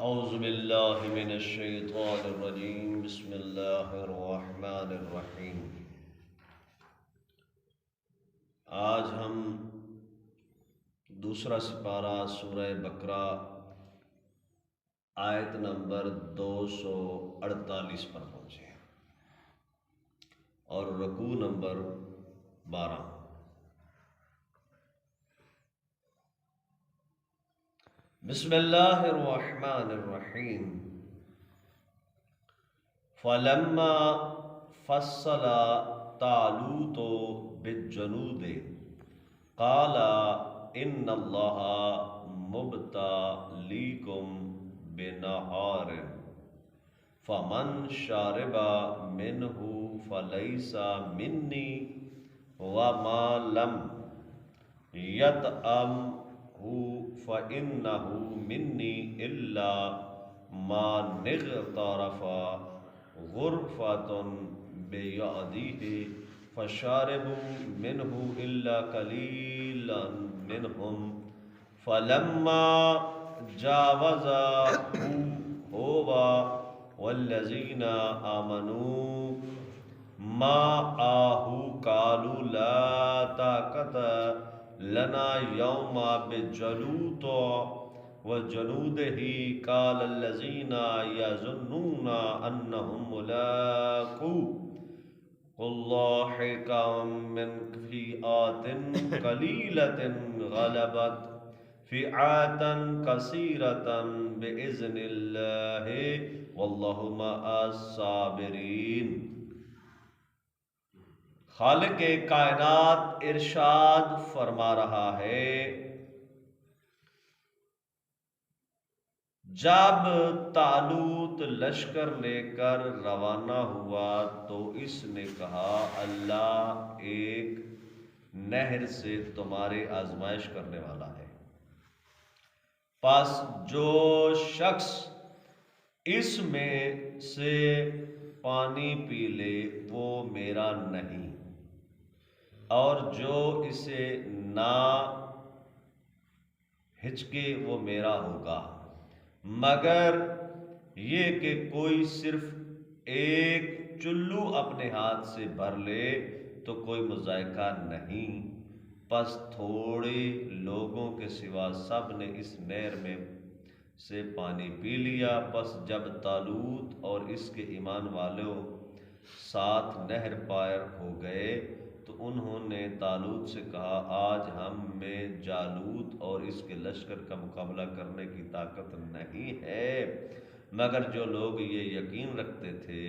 اعوذ باللہ من الشیطان الرجیم بسم اللہ الرحمن الرحیم۔ آج ہم دوسرا سپارہ سورہ بقرہ آیت نمبر 248 پر پہنچے ہیں اور رکوع نمبر 12۔ بسم اللہ الرحمن الرحیم۔ فلما فصل طالوت بالجنود قال ان اللہ مبتلیکم بنہار فمن شرب منہ فلیس منی وما لم یطعمہ فإنه منی الا من اغترف غرفة بیدیہ فشربوا منه الا قلیلا منهم فلما جاوزه هو والذین آمنوا معه قالوا لا طاقة لنا یوم بجالوت وجنودہ قال الذین یظنون انہم ملاقو اللہ کم من فئات قلیلۃ غلبت فئات کثیرۃ بإذن اللہ واللہ مع الصابرین۔ خالق کائنات ارشاد فرما رہا ہے، جب طالوت لشکر لے کر روانہ ہوا تو اس نے کہا اللہ ایک نہر سے تمہاری آزمائش کرنے والا ہے، پس جو شخص اس میں سے پانی پی لے وہ میرا نہیں، اور جو اسے نہ ہچکے وہ میرا ہوگا، مگر یہ کہ کوئی صرف ایک چلو اپنے ہاتھ سے بھر لے تو کوئی مذائقہ نہیں۔ پس تھوڑے لوگوں کے سوا سب نے اس نہر میں سے پانی پی لیا۔ پس جب طالوت اور اس کے ایمان والوں ساتھ نہر پار ہو گئے تو انہوں نے طالوت سے کہا آج ہم میں جالوت اور اس کے لشکر کا مقابلہ کرنے کی طاقت نہیں ہے، مگر جو لوگ یہ یقین رکھتے تھے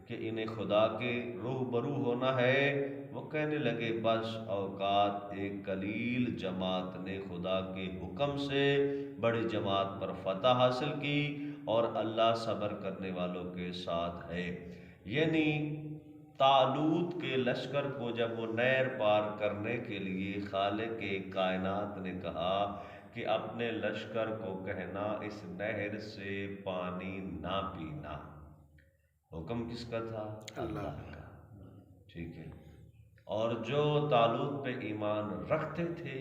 کہ انہیں خدا کے روبرو ہونا ہے وہ کہنے لگے بس اوقات ایک قلیل جماعت نے خدا کے حکم سے بڑی جماعت پر فتح حاصل کی اور اللہ صبر کرنے والوں کے ساتھ ہے۔ یعنی طالوت کے لشکر کو جب وہ نہر پار کرنے کے لیے خالق کائنات نے کہا کہ اپنے لشکر کو کہنا اس نہر سے پانی نہ پینا، حکم کس کا تھا؟ اللہ کا، ٹھیک ہے۔ اور جو طالوت پہ ایمان رکھتے تھے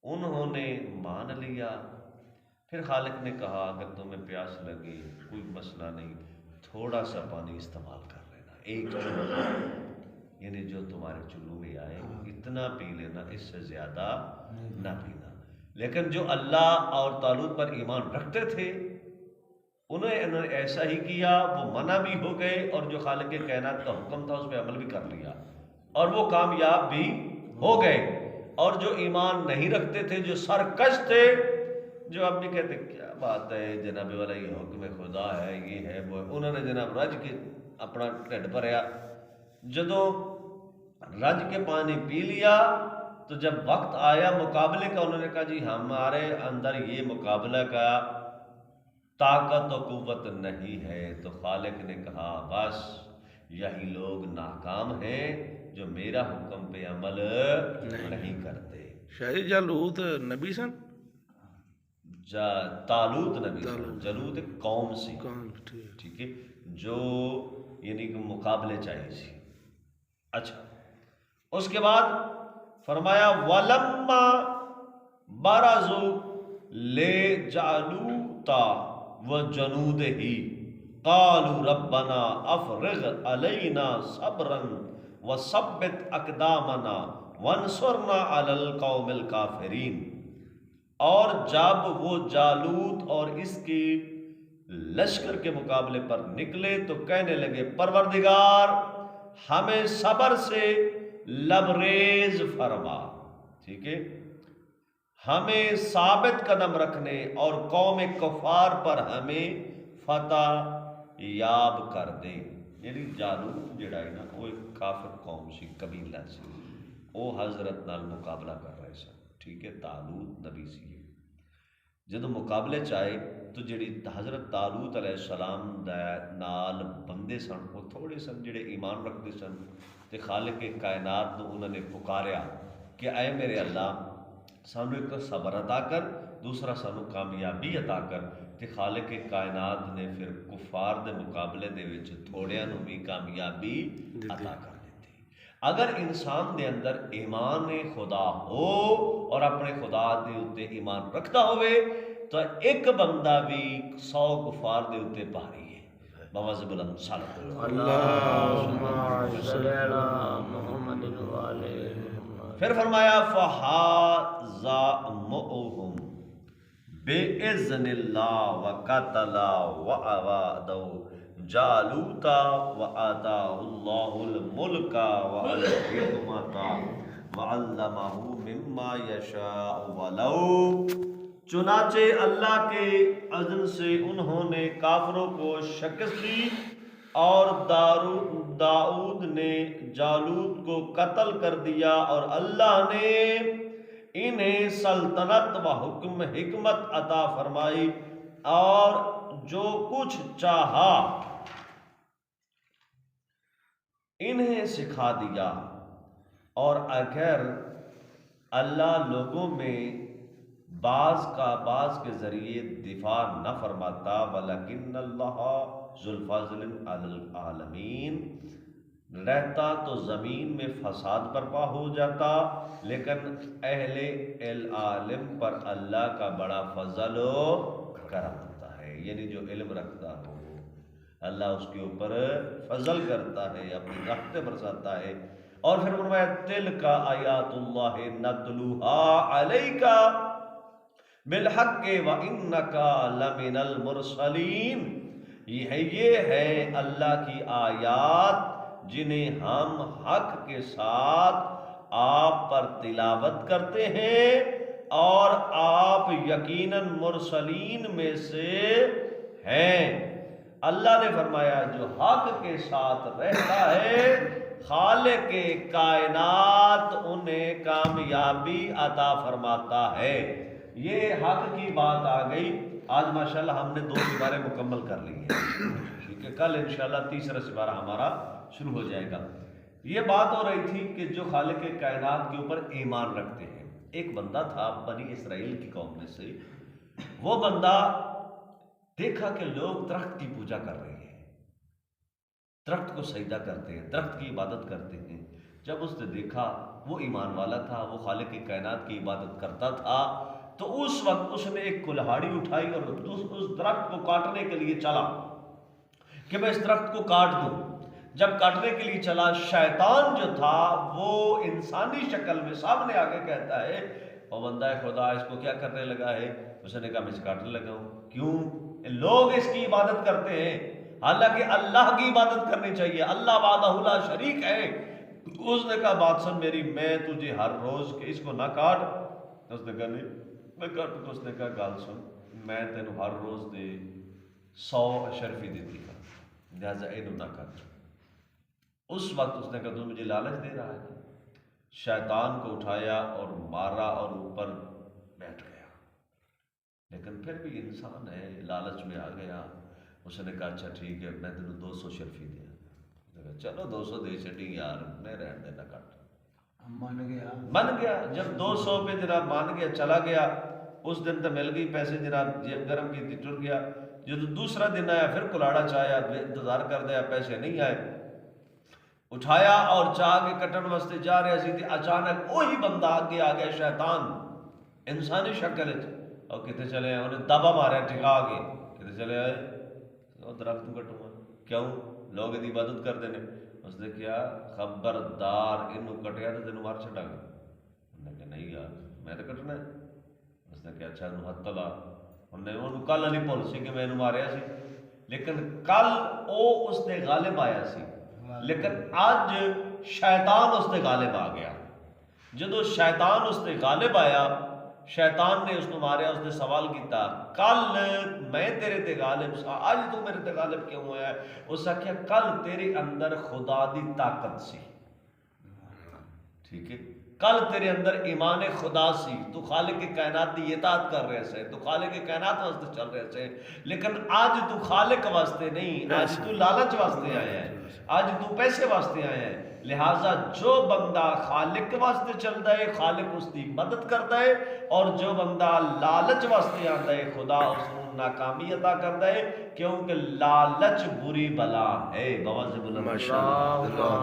انہوں نے مان لیا۔ پھر خالق نے کہا اگر تمہیں پیاس لگے کوئی مسئلہ نہیں، تھوڑا سا پانی استعمال کر لینا، ایک چلو، یعنی جو تمہارے چلو میں آئے اتنا پی لینا، اس سے زیادہ نہ پینا۔ لیکن جو اللہ اور طالوت پر ایمان رکھتے تھے انہوں نے ایسا ہی کیا، وہ منع بھی ہو گئے اور جو خالق کائنات کا حکم تھا اس پہ عمل بھی کر لیا اور وہ کامیاب بھی ہو گئے۔ اور جو ایمان نہیں رکھتے تھے، جو سرکش تھے، جو اب بھی کہتے کیا بات ہے جناب والا یہ حکم خدا ہے یہ ہے وہ ہے، انہوں نے جناب رج کے اپنا ٹھڈ بھریا، جدوں رج کے پانی پی لیا تو جب وقت آیا مقابلے کا انہوں نے کہا جی ہمارے اندر یہ مقابلہ کا طاقت و قوت نہیں ہے، تو خالق نے کہا بس یہی لوگ ناکام ہیں جو میرا حکم پہ عمل نہیں کرتے۔ شاید جالوت نبی سن، طالوت نبی سن، جالوت ایک قوم سی، ٹھیک ہے، جو یعنی کہ مقابلے چاہیے سی۔ اچھا، اس کے بعد فرمایا وَلَمَّا بَرَزُوا لِجَالُوتَ وجنودہ قالوا ربنا افرغ علینا صبرا وثبت اقدامنا وانصرنا علی القوم الکافرین۔ اور جب وہ جالوت اور اس کی لشکر کے مقابلے پر نکلے تو کہنے لگے پروردگار ہمیں صبر سے لبریز فرما، ٹھیک ہے، ہمیں ثابت قدم رکھنے اور قوم کفار پر ہمیں فتح یاب کر دے۔ یعنی جالوت جڑا ہے نا وہ ایک کافر قوم سی، قبیلہ سی، وہ حضرت نال مقابلہ کر رہے سن، ٹھیک ہے، طالوت نبی سی۔ جدو مقابلے چاہے تو جڑی حضرت طالوت علیہ السلام نال بندے سن وہ تھوڑے سن جڑے ایمان رکھتے سن، تے خالق کائنات نو انہوں نے پکاریا کہ اے میرے اللہ سانو ایک تو صبر عطا کر، دوسرا سانو کامیابی عطا کر، تے خالق کائنات نے پھر کفار دے مقابلے دے وچ تھوڑیاں نو بھی کامیابی عطا کر دیتی۔ اگر انسان دے اندر ایمان خدا ہو اور اپنے خدا دے اوتے ایمان رکھتا ہوئے تو ایک بندہ بھی 100 کفار دے اوتے بھاری ہے۔ بواز بلند صلی اللہم صلی علی محمد وعلی محمد۔ پھر فرمایا فَحَازَمُؤُهُمْ بِإِذْنِ اللَّهِ وَقَتَلَ وَأَوَادَوْا جَالُوتَ وَآتَاهُ اللَّهُ الْمُلْكَ وَالْحِكْمَةَ وَعَلَّمَهُ مِمَّا يَشَاءُ وَلَوْ، چنانچہ اللہ کے اذن سے انہوں نے کافروں کو شکست دی اور داؤد نے جالوت کو قتل کر دیا، اور اللہ نے انہیں سلطنت و حکمت عطا فرمائی اور جو کچھ چاہا انہیں سکھا دیا۔ اور اگر اللہ لوگوں میں بعض کے ذریعے دفاع نہ فرماتا وَلَكِنَّ اللَّهَ ذُو الْفَضْلِ عَلَى الْعَالَمِينَ، رہتا تو زمین میں فساد برپا ہو جاتا، لیکن اہل العالم پر اللہ کا بڑا فضل و کرم ہوتا ہے، یعنی جو علم رکھتا ہو اللہ اس کے اوپر فضل کرتا ہے، اپنی رحمتیں برساتا ہے۔ اور پھر فرمایا تِلْکَ آیاتُ اللَّهِ نَتْلُوهَا عَلَيْکَ بِالْحَقِّ وَإِنَّکَ لَمِنَ الْمُرْسَلِینَ، یہ ہے اللہ کی آیات جنہیں ہم حق کے ساتھ آپ پر تلاوت کرتے ہیں، اور آپ یقیناً مرسلین میں سے ہیں۔ اللہ نے فرمایا جو حق کے ساتھ رہتا ہے خالق کائنات انہیں کامیابی عطا فرماتا ہے۔ یہ حق کی بات آ گئی۔ آج ماشاءاللہ ہم نے 2 سپارے مکمل کر لی ہیں، ٹھیک ہے، کل انشاءاللہ تیسرا سپارہ ہمارا شروع ہو جائے گا۔ یہ بات ہو رہی تھی کہ جو خالق کائنات کے اوپر ایمان رکھتے ہیں، ایک بندہ تھا بنی اسرائیل کی قوم میں سے، وہ بندہ دیکھا کہ لوگ درخت کی پوجا کر رہے ہیں، درخت کو سجدہ کرتے ہیں، درخت کی عبادت کرتے ہیں۔ جب اس نے دیکھا وہ ایمان والا تھا، وہ خالق کائنات کی عبادت کرتا تھا، تو اس وقت اس نے ایک کلہاڑی اٹھائی اور اس درخت کو کاٹنے کے لیے چلا کہ میں اس درخت کو کاٹ دوں۔ جب کاٹنے کے لیے چلا، شیطان جو تھا وہ انسانی شکل میں سامنے آ کے کہتا ہے او بندہ خدا اس کو کیا کرنے لگا ہے؟ اس نے کہا میں اسے کاٹنے لگا ہوں۔ کیوں؟ لوگ اس کی عبادت کرتے ہیں، حالانکہ اللہ کی عبادت کرنی چاہیے، اللہ وحدہ لا شریک ہے۔ اس نے کہا بات سن میری، میں تجھے ہر روز کہ اس کو نہ کاٹ۔ اس نے کہا نہیں میں کاٹوں۔ تو اس نے کہا گال سن، میں تینوں ہر روز دے 100 اشرفی دیتی ہوں، لہذا اینو نہ کاٹ۔ اس وقت اس نے کہا تو مجھے لالچ دے رہا ہے۔ شیطان کو اٹھایا اور مارا اور اوپر بیٹھ گیا، لیکن پھر بھی انسان ہے، لالچ میں آ گیا۔ اس نے کہا اچھا ٹھیک ہے میں تینوں 200 شرفی دیا۔ چلو 200 دے چڑی یار، میں رہن دینا کٹ۔ من گیا۔ جب 200 پہ جناب مان گیا، چلا گیا۔ اس دن تو مل گئی پیسے جناب، جیب گرم کی تھی، ٹر گیا۔ جب دوسرا دن آیا پھر کلاڑا چاہیا، انتظار کر دیا، پیسے نہیں آئے۔ اٹھایا اور چاہ کے کٹن واسطے جا رہے سی، اچانک وہی بندہ آگے آ گیا، شیطان انسانی شکل ہے۔ اور کتے چلے آئے انہیں دبا ماریا ٹھکا کے کتے چلے آئے وہ درخت کٹوں گا کیوں لوگ دی عبادت کرتے ہیں اس نے کیا خبردار انہوں کٹیا تو تینوں مار چھٹا گا انہوں نے کہا نہیں یار میں تو کٹنا ہے اس نے کہا اچھا انہوں ہاتھ تلا انہوں کل نہیں بول سی کہ میں انہوں ماریا سی لیکن کل او اس نے غالب آیا سی لیکن آج شیطان اس نے غالب آ گیا جدو شیطان اس نے غالب آیا شیطان نے اس نے ماریا اس نے سوال کیتا کل میں تیرے تے غالب سا آج تو میرے تے غالب کیوں ہوا ہے اس نے کہا کل تیرے اندر خدا دی طاقت سی ٹھیک ہے کل تیرے اندر ایمان خدا سی تو خالق کائنات دی اطاعت کر رہے سے تو خالق کائنات واسطے چل رہے سے لیکن آج تو خالق واسطے نہیں آج تو لالچ واسطے آیا ہے آج تو پیسے واسطے آیا ہے لہٰذا جو بندہ خالق واسطے چلتا ہے خالق اس کی مدد کرتا ہے اور جو بندہ لالچ واسطے آتا ہے خدا اس کو ناکامی عطا کرتا ہے کیونکہ لالچ بری بلا ہے بواز بلند ماشاءاللہ